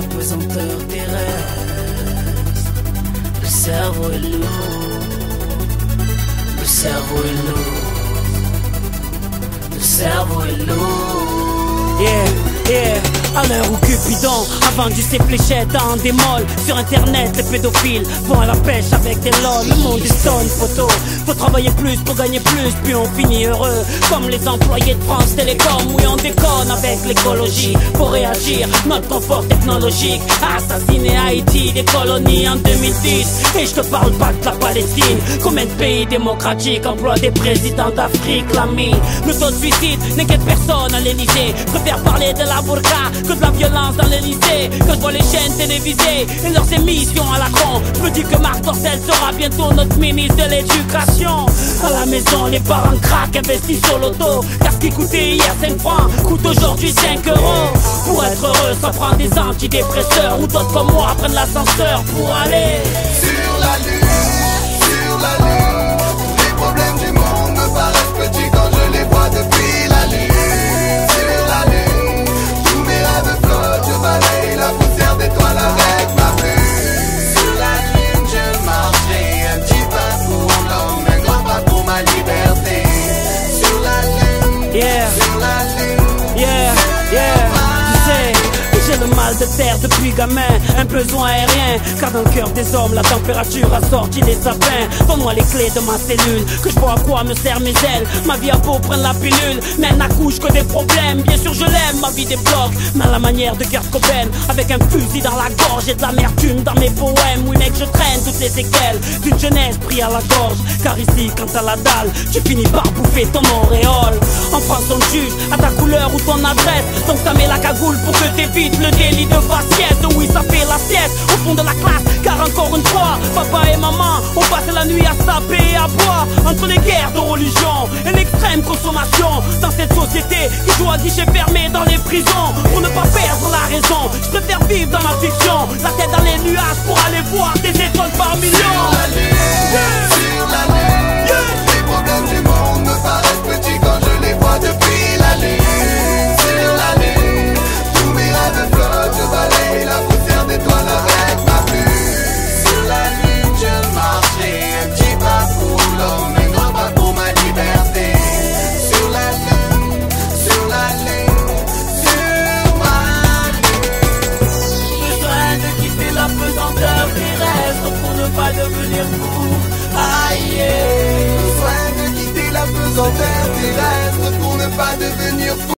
la pesanteur terrestre. Le cerveau est lourd, le cerveau est lourd, le cerveau est lourd. Yeah. À l'heure où Cupidon a vendu ses fléchettes à un démol. Sur internet, les pédophiles vont à la pêche avec des lol. Le monde est stone, photo. Faut travailler plus pour gagner plus, puis on finit heureux. Comme les employés de France Télécom. Oui, on déconne avec l'écologie. Pour réagir, notre confort technologique. Assassiner Haïti, des colonies en 2010. Et je te parle pas de la Palestine. Combien de pays démocratiques emploient des présidents d'Afrique, l'ami? Le taux de suicide n'inquiète personne à l'Élysée. Préfère parler de la burqa que de la violence dans les lycées. Que je vois les chaînes télévisées et leurs émissions à l'acron. Je me dis que Marc Dorcel sera bientôt notre ministre de l'éducation. À la maison, les parents craquent, investissent sur l'auto. Car ce qui coûtait hier 5 francs coûte aujourd'hui 5 euros. Pour être heureux, ça prend des antidépresseurs. Ou d'autres comme moi prennent l'ascenseur pour aller sur la lune, sur la lune. Les problèmes du monde me paraissent petits quand je les vois depuis la lune. Je balaye la poussière d'étoiles avec ma plume. Sur la lune je marcherai un petit pas pour l'homme, un grand pas pour ma liberté. Sur la lune, sur la lune, tu sais, j'ai le mal de terre depuis gamin, un besoin aérien. Car dans le cœur des hommes, la température a sorti des sapins. Donne-moi les clés de ma cellule, que je vois à quoi me servent mes ailes. Ma vie a beau prendre la pilule, mais elle n'accouche que des problèmes. Bien sûr je l'aime, ma vie débloque, mais à la manière de Kurt Cobain. Avec un fusil dans la gorge et de l'amertume dans mes poèmes. Oui mec, je traîne toutes les séquelles d'une jeunesse pris à la gorge. Car ici, quand t'as la dalle, tu finis par bouffer ton auréole. En France on juge à ta couleur ou ton adresse. Donc ça met la cagoule pour que t'évites le délit de faciès. Oui ça fait la sieste au fond de la classe. Car encore une fois, papa et maman ont passé la nuit à saper et à boire. Entre les guerres de religion et l'extrême consommation. Dans cette société qui doit guichet fermé dans les prisons. Pour ne pas perdre la raison, je préfère vivre dans ma fiction. La tête dans les nuages pour aller voir des étoiles par millions. sur la lune, les problèmes du monde me paraissent petits quand je les vois depuis la lune. Sur la lune, tous mes rêves flottent, je balaye la poussière d'étoiles avec ma plume. Sur la lune je marcherai un petit pas pour l'homme, un grand pas pour ma liberté. Sur la lune, sur la lune, sur ma lune. Besoin de quitter la pesanteur terrestre pour ne pas devenir fou. Aïe, Besoin de quitter la pesanteur terrestre pour ne pas devenir fou.